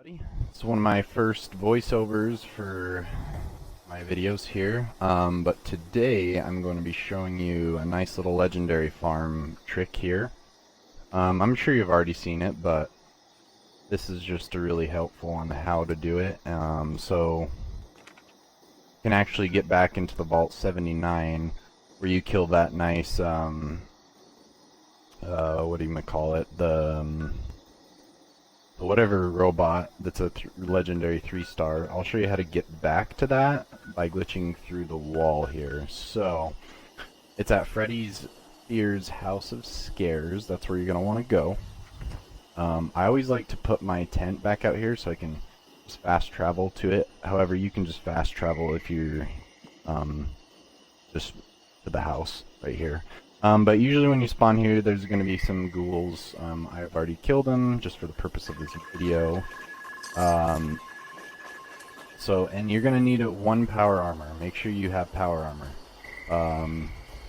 It's one of my first voiceovers for my videos here, but today I'm going to be showing you a nice little legendary farm trick here. I'm sure you've already seen it, but this is just a really helpful on how to do it. So you can actually get back into the Vault 79 where you kill that nice, what do you call it, whatever robot that's a legendary 3-star. I'll show you how to get back to that by glitching through the wall here. So it's at Freddy's Fear's House of Scares. That's where you're going to want to go. I always like to put my tent back out here so I can just fast travel to it. However, you can just fast travel if you're just to the house right here. But usually when you spawn here, there's going to be some ghouls. I've already killed them just for the purpose of this video. And you're going to need 1 power armor. Make sure you have power armor.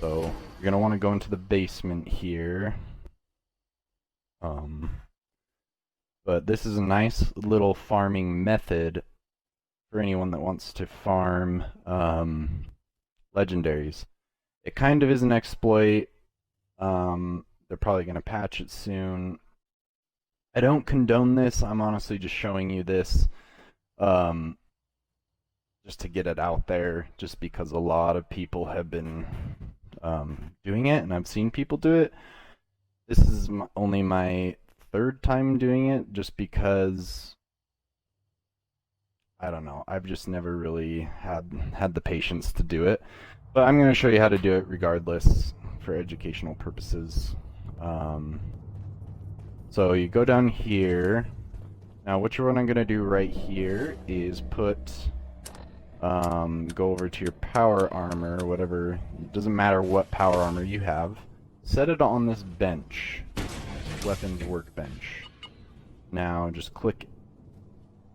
So you're going to want to go into the basement here. But this is a nice little farming method for anyone that wants to farm legendaries. It kind of is an exploit. They're probably going to patch it soon. I don't condone this. I'm honestly just showing you this just to get it out there, just because a lot of people have been doing it, and I've seen people do it. This is only my 3rd time doing it, just because I don't know. I've just never really had the patience to do it. But I'm going to show you how to do it regardless for educational purposes. So you go down here. Now what I'm going to do right here is put, go over to your power armor, whatever, it doesn't matter what power armor you have. Set it on this bench, weapons workbench. Now just click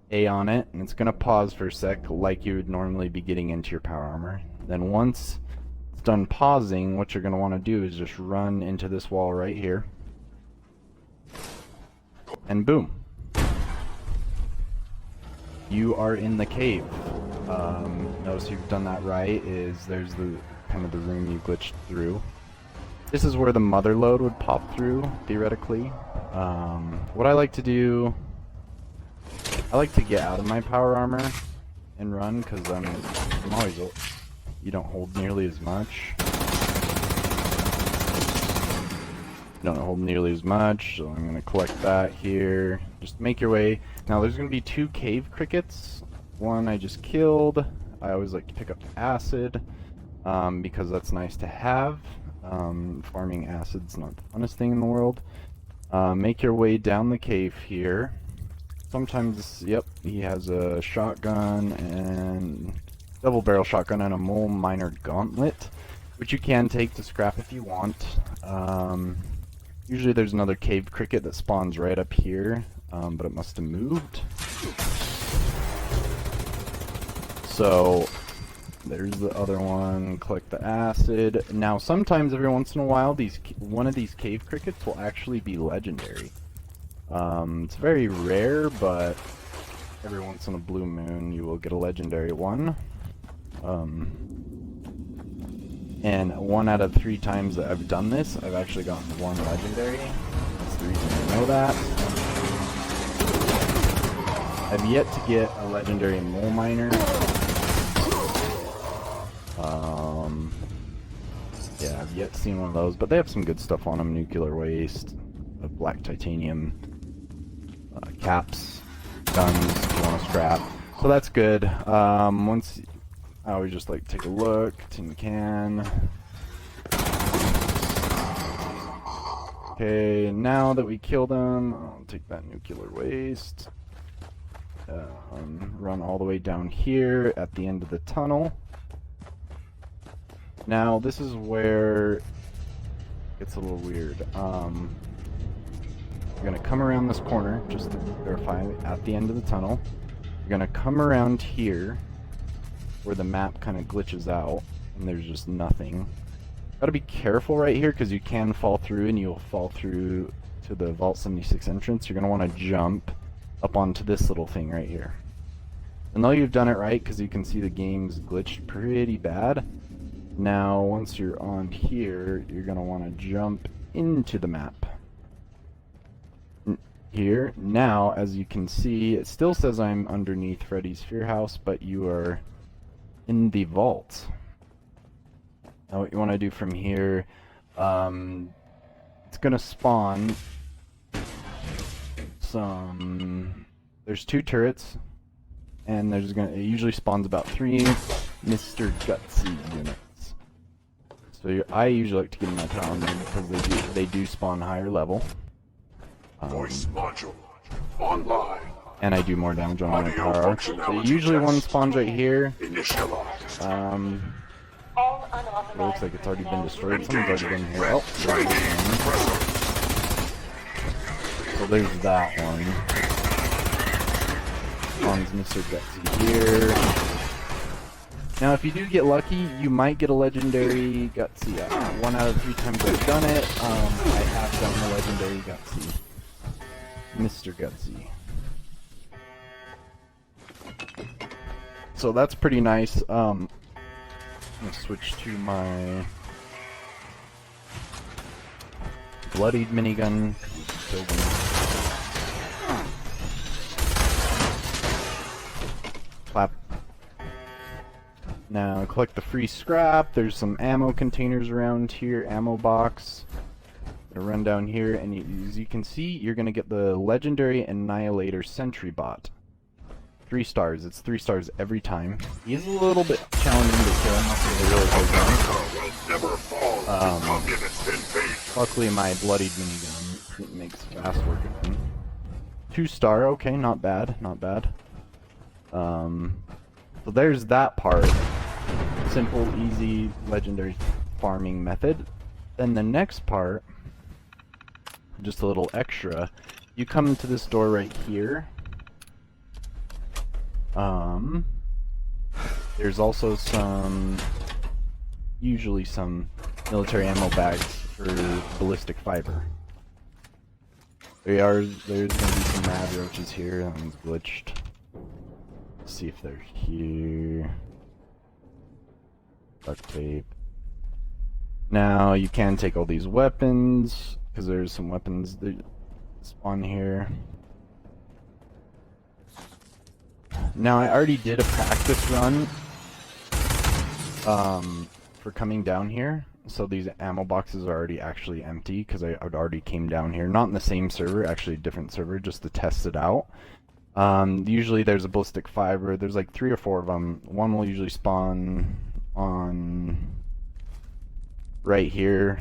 A on it, and it's going to pause for a sec like you would normally be getting into your power armor. Then once it's done pausing, what you're going to want to do is just run into this wall right here. And boom. You are in the cave. Notice you've done that right, there's the kind of the room you glitched through. This is where the mother load would pop through, theoretically. What I like to do, I like to get out of my power armor and run, because I'm always... You don't hold nearly as much. You don't hold nearly as much, so I'm going to collect that here. Just make your way. Now there's going to be 2 cave crickets. One I just killed. I always like to pick up the acid, because that's nice to have. Farming acid's not the funnest thing in the world. Make your way down the cave here. Sometimes, yep, he has a shotgun and... double barrel shotgun and a mole miner gauntlet, which you can take to scrap if you want. Usually there's another cave cricket that spawns right up here, but it must have moved. So there's the other one. Collect the acid. Now sometimes, every once in a while, one of these cave crickets will actually be legendary. It's very rare, but every once in a blue moon you will get a legendary one. And 1 out of 3 times that I've done this, I've actually gotten 1 legendary. That's the reason I know that. I've yet to get a legendary mole miner. Yeah, I've yet to see one of those, but they have some good stuff on them. Nuclear waste, black titanium, caps, guns, if you want to scrap. So that's good. I always just like to take a look. Tin can. Okay, now that we killed them, I'll take that nuclear waste. Run all the way down here at the end of the tunnel. Now this is where it gets a little weird. We're gonna come around this corner just to verify at the end of the tunnel. You're gonna come around here, where the map kind of glitches out and there's just nothing. Gotta be careful right here, because you can fall through, and you'll fall through to the Vault 76 entrance. You're gonna want to jump up onto this little thing right here. And though you've done it right, because you can see the game's glitched pretty bad, now once you're on here, you're going to want to jump into the map. Here, now, as you can see, it still says I'm underneath Freddy's Fear House, but you are in the vault. Now what you want to do from here, it's going to spawn there's 2 turrets, and it usually spawns about 3 Mr. Gutsy units. So I usually like to get in my power mode because they do spawn higher level. Voice module online. And I do more damage on my power. So usually one spawns right here. Initialized. It looks like it's already been destroyed. Someone's already been here. Oh, there's one. So there's that one. Spawns Mr. Gutsy here. Now, if you do get lucky, you might get a legendary Gutsy. 1 out of 3 times I've done it, I have done the legendary Gutsy. Mr. Gutsy. So that's pretty nice. I'm gonna switch to my bloodied minigun. Clap. Now collect the free scrap. There's some ammo containers around here. Ammo box. Gonna run down here, and as you can see, you're gonna get the legendary Annihilator Sentry Bot. 3 stars. It's 3 stars every time. He's a little bit challenging to kill. Nothing to really hold on. Luckily, my bloodied minigun makes fast work of him. 2 star. Okay, not bad. Not bad. So there's that part. Simple, easy, legendary farming method. Then the next part, just a little extra. You come to this door right here. There's also usually some military ammo bags for ballistic fiber. There's gonna be some mad roaches here. That one's glitched. Let's see if they're here. Duct tape. Now you can take all these weapons, because there's some weapons that spawn here. Now I already did a practice run for coming down here, so these ammo boxes are already actually empty because I already came down here, not in the same server, actually a different server, just to test it out. Usually there's a ballistic fiber. There's like 3 or 4 of them. One will usually spawn on right here,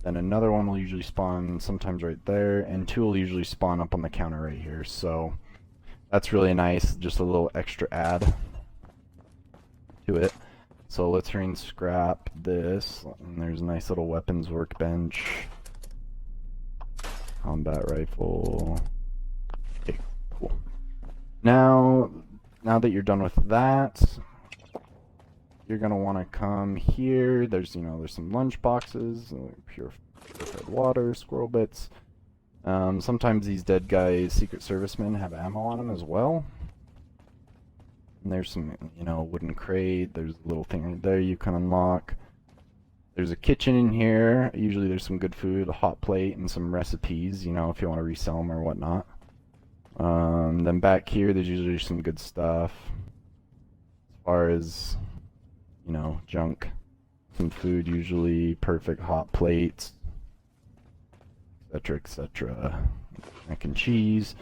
then another one will usually spawn sometimes right there, and 2 will usually spawn up on the counter right here. So that's really nice, just a little extra add to it. So let's try and scrap this. And there's a nice little weapons workbench. Combat rifle. Okay, cool. Now that you're done with that, you're gonna want to come here. There's some lunch boxes, purified water, squirrel bits. Sometimes these dead guys, Secret Servicemen, have ammo on them as well. And there's some, wooden crate. There's a little thing right there you can unlock. There's a kitchen in here. Usually there's some good food, a hot plate, and some recipes, if you want to resell them or whatnot. Then back here, there's usually some good stuff. As far as, junk. Some food, usually perfect hot plates, etc., etc. Mac and cheese.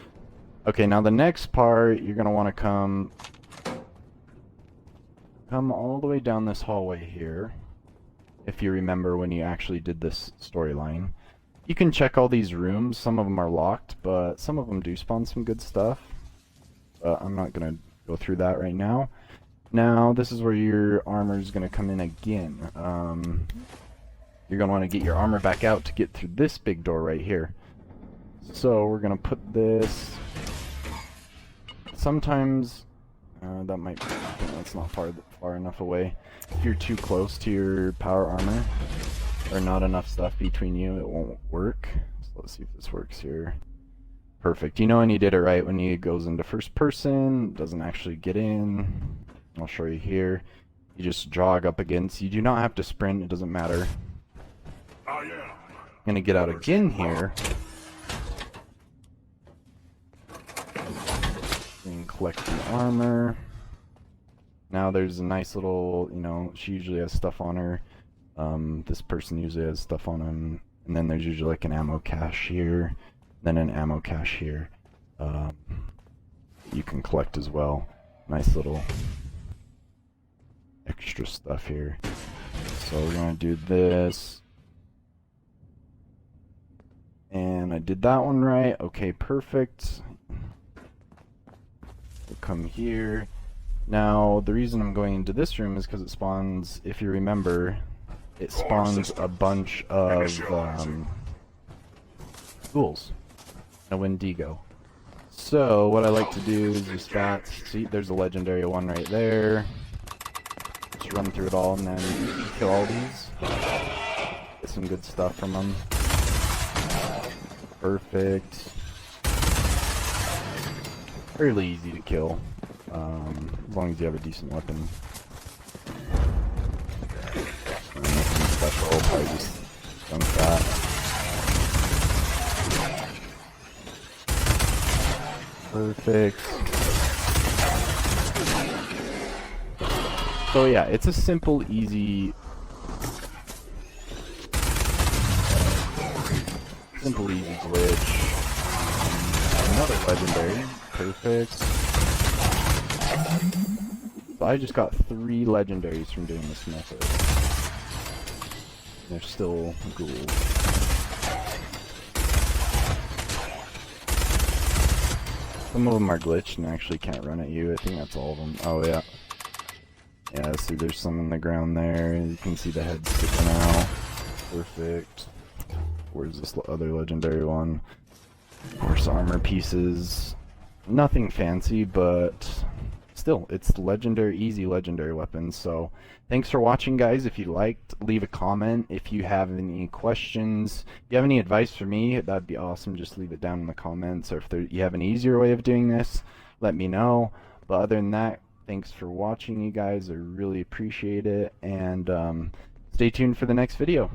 Okay, now the next part, you're gonna want to come all the way down this hallway here. If you remember when you actually did this storyline, you can check all these rooms. Some of them are locked, but some of them do spawn some good stuff. I'm not gonna go through that right now. Now this is where your armor is gonna come in again. You're going to want to get your armor back out to get through this big door right here. So we're going to put this... Sometimes... that's not far enough away. If you're too close to your power armor, or not enough stuff between you, it won't work. So let's see if this works here. Perfect. You know when you did it right when he goes into first person, doesn't actually get in. I'll show you here. You just jog up against. You do not have to sprint, it doesn't matter. I am. I'm gonna get out again here. And collect the armor. Now there's a nice little, you know, she usually has stuff on her. This person usually has stuff on him. And then there's usually like an ammo cache here. Then an ammo cache here. You can collect as well. Nice little extra stuff here. So we're gonna do this. And I did that one right. Okay, perfect. We'll come here. Now, the reason I'm going into this room is because it spawns, if you remember, it spawns a bunch of ghouls. A Wendigo. So, what I like to do is the stats. See, there's a legendary one right there. Just run through it all and then kill all these. Get some good stuff from them. Perfect. Fairly easy to kill, as long as you have a decent weapon. Nothing special, probably just dunk that. Perfect. So yeah, it's a simple, easy glitch. Another legendary. Perfect. So I just got 3 legendaries from doing this method. They're still ghouls. Some of them are glitched and actually can't run at you. I think that's all of them. Oh yeah. Yeah, see there's some in the ground there. You can see the head sticking out. Perfect. Where's this other legendary one? Horse armor pieces. Nothing fancy, but still, it's legendary, easy legendary weapons. So thanks for watching, guys. If you liked, leave a comment. If you have any questions, if you have any advice for me, that'd be awesome. Just leave it down in the comments. Or if you have an easier way of doing this, let me know. But other than that, thanks for watching, you guys. I really appreciate it. And stay tuned for the next video.